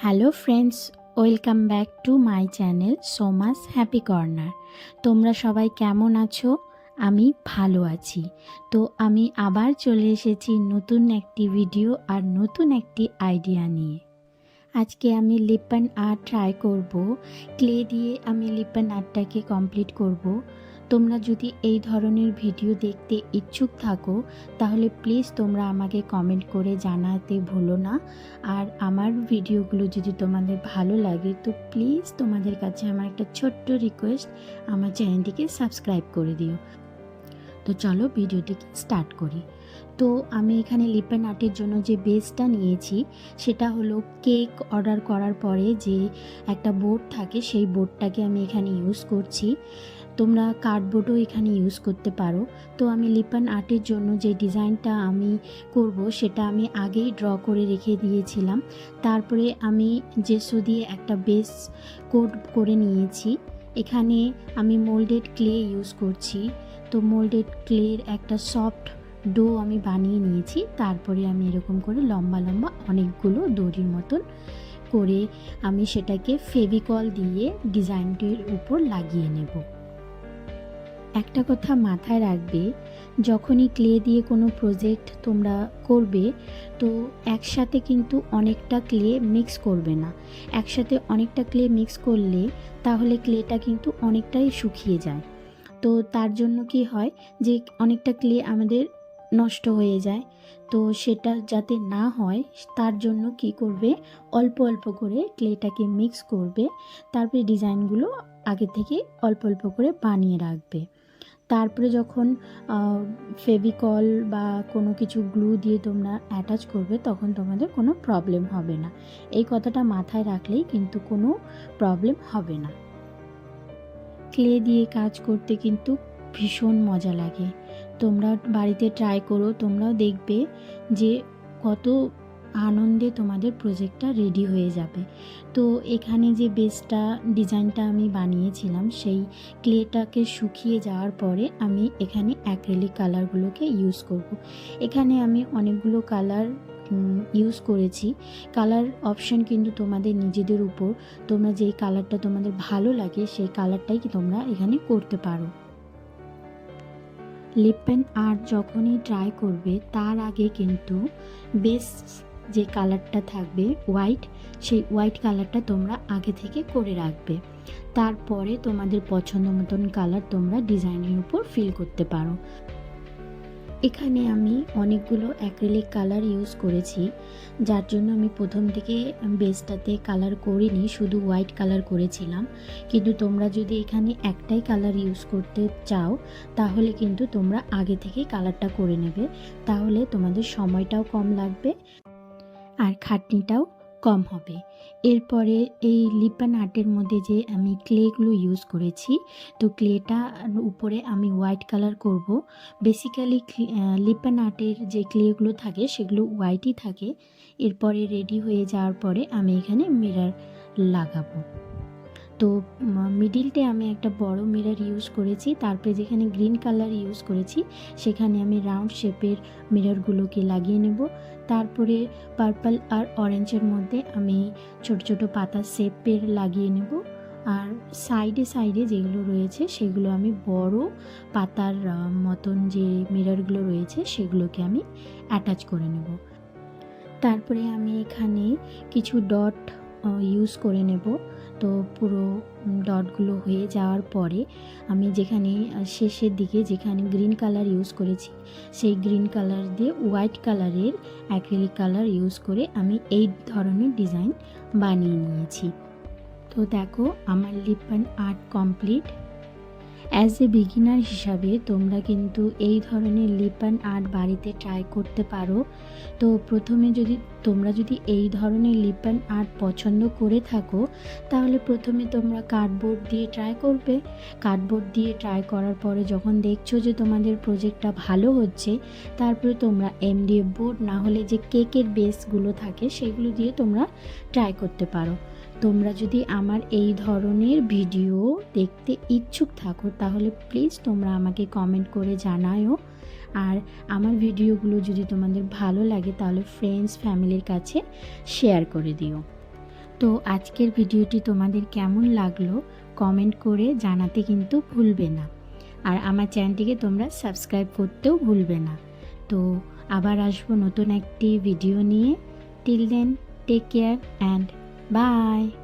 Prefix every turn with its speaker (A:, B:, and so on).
A: Hello friends, welcome back to my channel Soma's happy corner. তোমরা সবাই কেমন আছো? আমি ভালো আছি। তো আমি আবার চলে এসেছি নতুন একটি ভিডিও আর নতুন একটি আইডিয়া নিয়ে। আজকে আমি লিপ্পান আর্ট ট্রাই করব। ক্লে দিয়ে আমি লিপ্পান আর্টটাকে কমপ্লিট করব। তোমরা যদি এই ধরনের ভিডিও দেখতে ইচ্ছুক থাকো তাহলে প্লিজ তোমরা আমাকে কমেন্ট করে জানাতে ভুলো না। আর আমার ভিডিওগুলো যদি তোমাদের ভালো লাগে তো প্লিজ তোমাদের কাছে আমার একটা ছোট্ট রিকোয়েস্ট, আমার চ্যানেলটিকে সাবস্ক্রাইব করে দিও। তো চলো ভিডিওটিকে স্টার্ট করি। তো আমি এখানে লিপ্পান আর্টের জন্য যে বেসটা নিয়েছি সেটা হলো কেক অর্ডার করার পরে যে একটা বোর্ড থাকে, সেই বোর্ডটাকে আমি এখানে ইউজ করছি। তোমরা কার্ডবোর্ডও এখানে ইউজ করতে পারো। তো আমি লিপ্পান আর্টের জন্য যে ডিজাইনটা আমি করব সেটা আমি আগেই ড্র করে রেখে দিয়েছিলাম। তারপরে আমি জেসো দিয়ে একটা বেস কোড করে নিয়েছি। এখানে আমি মোল্ডেড ক্লে ইউজ করছি। তো মোল্ডেড ক্লের একটা সফট ডো আমি বানিয়ে নিয়েছি। তারপরে আমি এরকম করে লম্বা লম্বা অনেকগুলো দড়ির মতন করে আমি সেটাকে ফেভিকল দিয়ে ডিজাইনটির উপর লাগিয়ে নেব। একটা কথা মাথায় রাখবে, যখনই ক্লে দিয়ে কোনো প্রজেক্ট তোমরা করবে তো একসাথে কিন্তু অনেকটা ক্লে মিক্স করবে না। একসাথে অনেকটা ক্লে মিক্স করলে তাহলে ক্লেটা কিন্তু অনেকটাই শুকিয়ে যায়। তো তার জন্য কি হয় যে অনেকটা ক্লে আমাদের নষ্ট হয়ে যায়। তো সেটা যাতে না হয় তার জন্য কি করবে, অল্প অল্প করে ক্লেটাকে মিক্স করবে। তারপরে ডিজাইনগুলো আগে থেকে অল্প অল্প করে বানিয়ে রাখবে। তারপরে যখন ফেভিকল বা কোনো কিছু গ্লু দিয়ে তোমরা অ্যাটাচ করবে তখন তোমাদের কোনো প্রবলেম হবে না। এই কথাটা মাথায় রাখলেই কিন্তু কোনো প্রবলেম হবে না। ক্লে দিয়ে কাজ করতে কিন্তু ভীষণ মজা লাগে। তোমরা বাড়িতে ট্রাই করো, তোমরাও দেখবে যে কত আনন্দে তোমাদের প্রজেক্টটা রেডি হয়ে যাবে। তো এখানে যে বেসটা ডিজাইনটা আমি বানিয়েছিলাম সেই ক্লেটাকে শুকিয়ে যাওয়ার পরে আমি এখানে অ্যাক্রিলিক কালারগুলোকে ইউজ করব। এখানে আমি অনেকগুলো কালার ইউজ করেছি। কালার অপশন কিন্তু তোমাদের নিজেদের উপর, তোমরা যেই কালারটা তোমাদের ভালো লাগে সেই কালারটাই কি তোমরা এখানে করতে পারো। লিপ্পান আর্ট যখনই ট্রাই করবে তার আগে কিন্তু বেস যে কালারটা থাকবে হোয়াইট, সেই হোয়াইট কালারটা তোমরা আগে থেকে করে রাখবে। তারপরে তোমাদের পছন্দ মতন কালার তোমরা ডিজাইনের উপর ফিল করতে পারো। এখানে আমি অনেকগুলো অ্যাক্রিলিক কালার ইউজ করেছি, যার জন্য আমি প্রথম থেকে বেসটাতে কালার করিনি, শুধু হোয়াইট কালার করেছিলাম। কিন্তু তোমরা যদি এখানে একটাই কালার ইউজ করতে চাও তাহলে কিন্তু তোমরা আগে থেকেই কালারটা করে নেবে, তাহলে তোমাদের সময়টাও কম লাগবে আর খাটনিটাও কম হবে। এরপরে এই লিপ্পান আর্টের মধ্যে যে আমি ক্লেগুলো ইউজ করেছি, তো ক্লেটার উপরে আমি হোয়াইট কালার করব। বেসিক্যালি লিপ্পান আর্টের যে ক্লেগুলো থাকে সেগুলো হোয়াইটই থাকে। এরপরে রেডি হয়ে যাওয়ার পরে আমি এখানে মিরর লাগাবো। তো মিডিলটে আমি একটা বড় মিরর ইউজ করেছি। তারপরে যেখানে গ্রিন কালার ইউজ করেছি সেখানে আমি রাউন্ড শেপের মিররগুলোকে লাগিয়ে নেব। তারপরে পার্পল আর অরেঞ্জের মধ্যে আমি ছোট ছোট পাতার শেপের লাগিয়ে নেব। আর সাইডে সাইডে যেগুলো রয়েছে সেগুলো আমি বড় পাতার মতন যে মিররগুলো রয়েছে সেগুলোকে আমি অ্যাটাচ করে নেব। তারপরে আমি এখানে কিছু ডট ইউজ করে নেব। তো পুরো ডটগুলো হয়ে যাওয়ার পরে আমি যেখানে শেষের দিকে যেখানে গ্রিন কালার ইউজ করেছি সেই গ্রিন কালার দিয়ে হোয়াইট কালারের অ্যাক্রিলিক কালার ইউজ করে আমি এই ধরনের ডিজাইন বানিয়ে নিয়েছি। তো দেখো আমার Lippan art complete. As a beginner হিসাবে তোমরা কিন্তু এই ধরনের লিপ্পান আর্ট বাড়িতে ট্রাই করতে পারো। তো প্রথমে তোমরা যদি এই ধরনের লিপ্পান আর্ট পছন্দ করে থাকো তাহলে প্রথমে তোমরা কার্ডবোর্ড দিয়ে ট্রাই করবে। কার্ডবোর্ড দিয়ে ট্রাই করার পরে যখন দেখছো যে তোমাদের প্রজেক্টটা ভালো হচ্ছে তারপরে তোমরা MDF বোর্ড না হলে যে কেকের বেসগুলো থাকে সেগুলো দিয়ে তোমরা ট্রাই করতে পারো। তোমরা যদি আমার এই ধরনের ভিডিও দেখতে ইচ্ছুক থাকো তাহলে প্লিজ তোমরা আমাকে কমেন্ট করে জানাও। আর আমার ভিডিওগুলো যদি তোমাদের ভালো লাগে তাহলে ফ্রেন্ডস ফ্যামিলির কাছে শেয়ার করে দিও। তো আজকের ভিডিওটি তোমাদের কেমন লাগলো কমেন্ট করে জানাতে কিন্তু ভুলবে না। আর আমার চ্যানেলটিকে তোমরা সাবস্ক্রাইব করতেও ভুলবে না। তো আবার আসবো নতুন একটি ভিডিও নিয়ে। Till then take care and by.